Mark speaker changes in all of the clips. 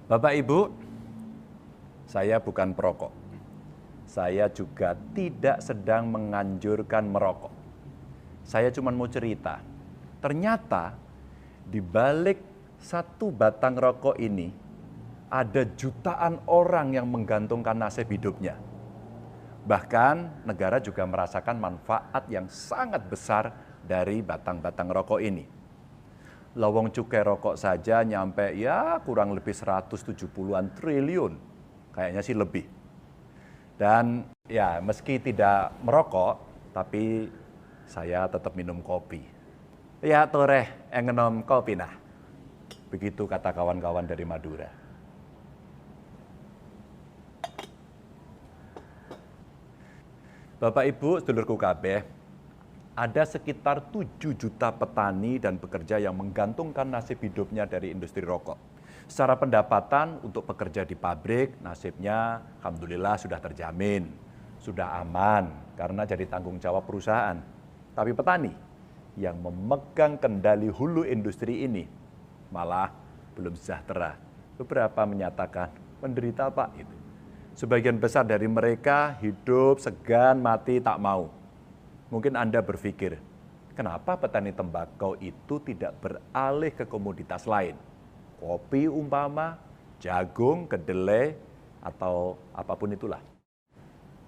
Speaker 1: Bapak Ibu, saya bukan perokok. Saya juga tidak sedang menganjurkan merokok. Saya cuma mau cerita. Ternyata di balik satu batang rokok ini ada jutaan orang yang menggantungkan nasib hidupnya. Bahkan negara juga merasakan manfaat yang sangat besar dari batang-batang rokok ini. Lowong cukai rokok saja nyampe ya kurang lebih 170-an triliun. Kayaknya sih lebih. Dan ya meski tidak merokok, tapi saya tetap minum kopi. Ya toreh engenom kopi nah. Begitu kata kawan-kawan dari Madura. Bapak Ibu, sedulurku kabeh, ada sekitar 7 juta petani dan pekerja yang menggantungkan nasib hidupnya dari industri rokok. Secara pendapatan untuk pekerja di pabrik, nasibnya alhamdulillah sudah terjamin, sudah aman karena jadi tanggung jawab perusahaan. Tapi petani yang memegang kendali hulu industri ini malah belum sejahtera. Beberapa menyatakan menderita Pak itu. Sebagian besar dari mereka hidup segan mati tak mau. Mungkin Anda berpikir, kenapa petani tembakau itu tidak beralih ke komoditas lain? Kopi umpama, jagung, kedelai, atau apapun itulah.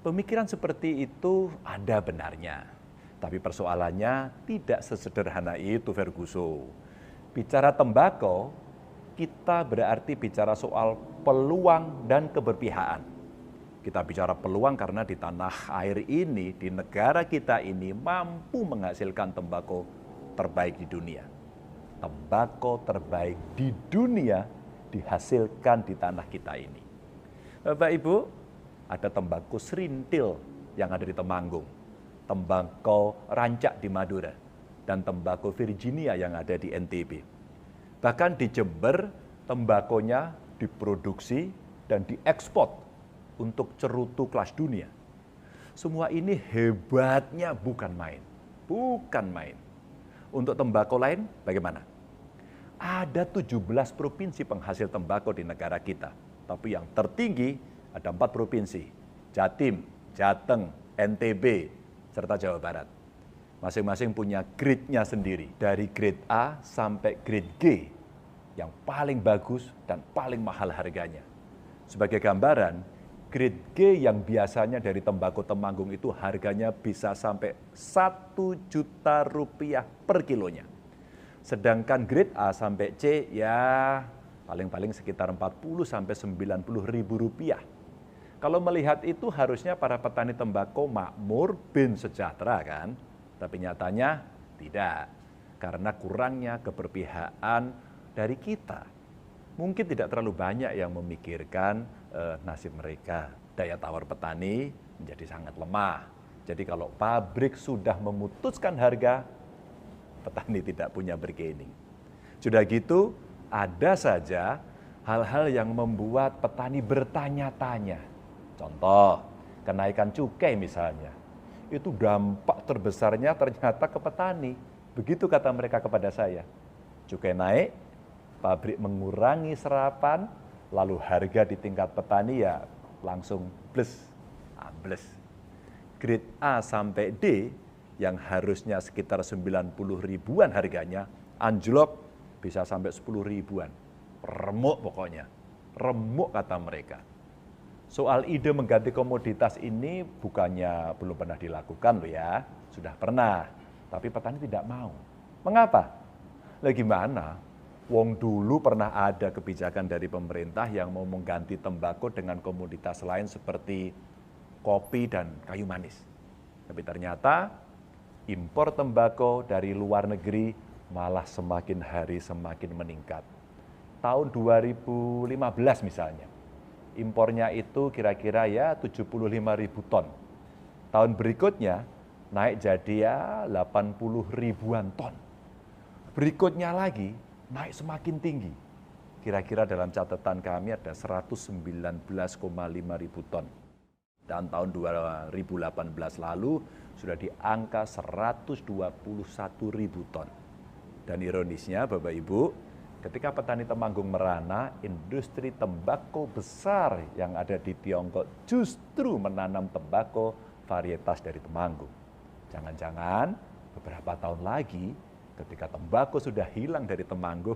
Speaker 1: Pemikiran seperti itu ada benarnya. Tapi persoalannya tidak sesederhana itu, Ferguson. Bicara tembakau, kita berarti bicara soal peluang dan keberpihakan. Kita bicara peluang karena di tanah air ini, di negara kita ini mampu menghasilkan tembakau terbaik di dunia. Tembakau terbaik di dunia dihasilkan di tanah kita ini. Bapak Ibu, ada tembakau serintil yang ada di Temanggung, tembakau rancak di Madura, dan tembakau Virginia yang ada di NTB. Bahkan di Jember, tembakonya diproduksi dan diekspor untuk cerutu kelas dunia. Semua ini hebatnya bukan main. Bukan main. Untuk tembakau lain bagaimana? Ada 17 provinsi penghasil tembakau di negara kita. Tapi yang tertinggi ada 4 provinsi. Jatim, Jateng, NTB, serta Jawa Barat. Masing-masing punya grade-nya sendiri. Dari grade A sampai grade G. Yang paling bagus dan paling mahal harganya. Sebagai gambaran, grade G yang biasanya dari tembakau Temanggung itu harganya bisa sampai 1 juta rupiah per kilonya. Sedangkan grade A sampai C ya paling-paling sekitar 40 sampai 90 ribu rupiah. Kalau melihat itu harusnya para petani tembakau makmur bin sejahtera kan? Tapi nyatanya tidak. Karena kurangnya keberpihakan dari kita. Mungkin tidak terlalu banyak yang memikirkan nasib mereka. Daya tawar petani menjadi sangat lemah. Jadi kalau pabrik sudah memutuskan harga, petani tidak punya bargaining. Sudah gitu, ada saja hal-hal yang membuat petani bertanya-tanya. Contoh, kenaikan cukai misalnya. Itu dampak terbesarnya ternyata ke petani. Begitu kata mereka kepada saya. Cukai naik, pabrik mengurangi serapan, lalu harga di tingkat petani ya langsung ambles. Grade A sampai D yang harusnya sekitar 90 ribuan harganya, anjlok bisa sampai 10 ribuan. Remuk pokoknya, remuk kata mereka. Soal ide mengganti komoditas ini bukannya belum pernah dilakukan loh ya, sudah pernah. Tapi petani tidak mau. Mengapa? Lah gimana? Wong dulu pernah ada kebijakan dari pemerintah yang mau mengganti tembakau dengan komoditas lain seperti kopi dan kayu manis. Tapi ternyata impor tembakau dari luar negeri malah semakin hari semakin meningkat. Tahun 2015 misalnya, impornya itu kira-kira ya 75 ribu ton. Tahun berikutnya naik jadi ya 80 ribuan ton. Berikutnya lagi naik semakin tinggi. Kira-kira dalam catatan kami ada 119,5 ribu ton. Dan tahun 2018 lalu sudah di angka 121 ribu ton. Dan ironisnya Bapak Ibu, Ketika petani Temanggung merana, industri tembakau besar yang ada di Tiongkok justru menanam tembakau varietas dari Temanggung. Jangan-jangan beberapa tahun lagi ketika tembakau sudah hilang dari Temanggung,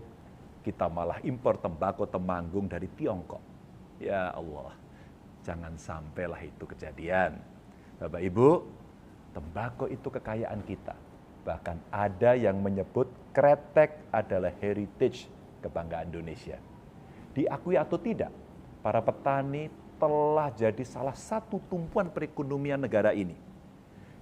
Speaker 1: kita malah impor tembakau Temanggung dari Tiongkok. Ya Allah, jangan sampailah itu kejadian. Bapak Ibu, tembakau itu kekayaan kita. Bahkan ada yang menyebut kretek adalah heritage kebanggaan Indonesia. Diakui atau tidak, para petani telah jadi salah satu tumpuan perekonomian negara ini.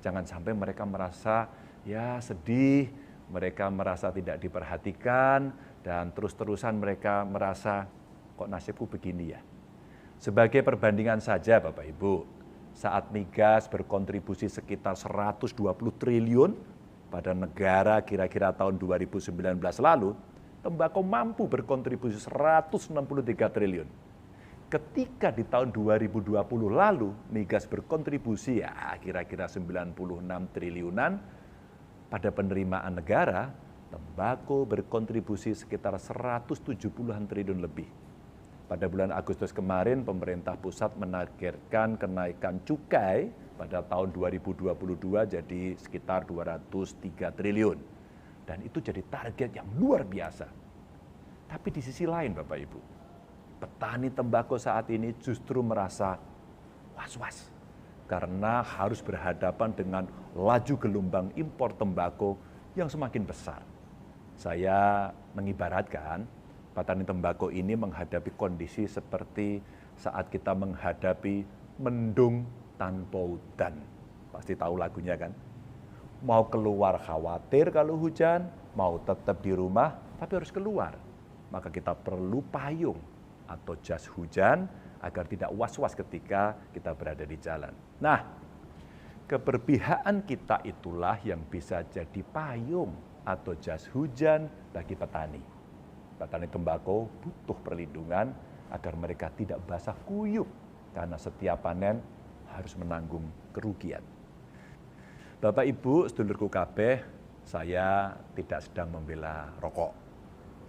Speaker 1: Jangan sampai mereka merasa ya sedih, mereka merasa tidak diperhatikan, dan terus-terusan mereka merasa kok nasibku begini ya. Sebagai perbandingan saja Bapak Ibu, saat migas berkontribusi sekitar 120 triliun pada negara kira-kira tahun 2019 lalu, tembakau mampu berkontribusi 163 triliun. Ketika di tahun 2020 lalu, migas berkontribusi ya kira-kira 96 triliunan, pada penerimaan negara, tembakau berkontribusi sekitar 170-an triliun lebih. Pada bulan Agustus kemarin, pemerintah pusat menargetkan kenaikan cukai pada tahun 2022 jadi sekitar 203 triliun. Dan itu jadi target yang luar biasa. Tapi di sisi lain Bapak Ibu, petani tembakau saat ini justru merasa was-was. Karena harus berhadapan dengan laju gelombang impor tembakau yang semakin besar. Saya mengibaratkan petani tembakau ini menghadapi kondisi seperti saat kita menghadapi mendung tanpa udan. Pasti tahu lagunya kan? Mau keluar khawatir kalau hujan, mau tetap di rumah, tapi harus keluar. Maka kita perlu payung atau jas hujan agar tidak was-was ketika kita berada di jalan. Nah, keberpihakan kita itulah yang bisa jadi payung atau jas hujan bagi petani. Petani tembakau butuh perlindungan agar mereka tidak basah kuyup karena setiap panen harus menanggung kerugian. Bapak Ibu, sedulurku kabeh, saya tidak sedang membela rokok,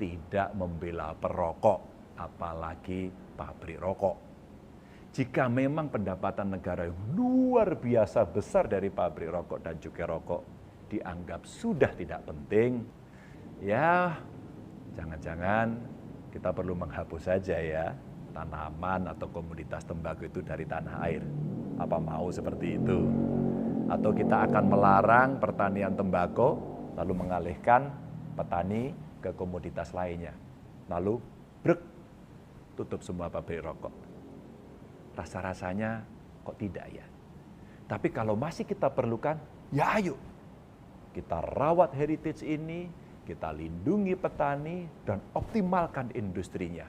Speaker 1: tidak membela perokok, apalagi pabrik rokok. Jika memang pendapatan negara yang luar biasa besar dari pabrik rokok dan juga rokok dianggap sudah tidak penting, ya jangan-jangan kita perlu menghapus saja ya tanaman atau komoditas tembakau itu dari tanah air. Apa mau seperti itu? Atau kita akan melarang pertanian tembakau, lalu mengalihkan petani ke komoditas lainnya. Lalu, brek, tutup semua pabrik rokok. Rasa-rasanya kok tidak ya? Tapi kalau masih kita perlukan, ya ayo. Kita rawat heritage ini, kita lindungi petani, dan optimalkan industrinya.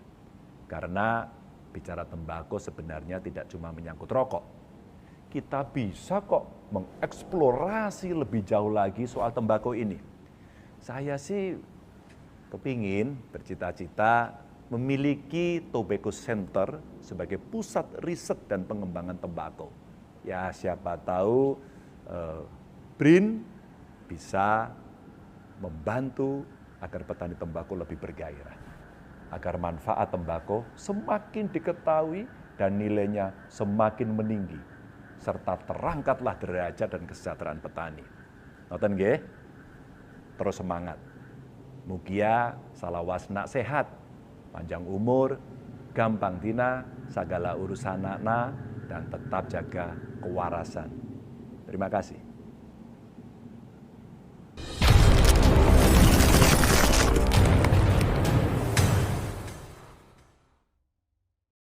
Speaker 1: Karena bicara tembakau sebenarnya tidak cuma menyangkut rokok. Kita bisa kok mengeksplorasi lebih jauh lagi soal tembakau ini. Saya sih kepingin, bercita-cita memiliki Tobacco Center sebagai pusat riset dan pengembangan tembakau. Ya siapa tahu BRIN bisa membantu agar petani tembakau lebih bergairah. Agar manfaat tembakau semakin diketahui dan nilainya semakin meninggi. Serta terangkatlah derajat dan kesejahteraan petani. Noten nggih? Terus semangat. Mugia salawasna sehat, panjang umur, gampang dina, segala urusanana, dan tetap jaga kewarasan. Terima kasih.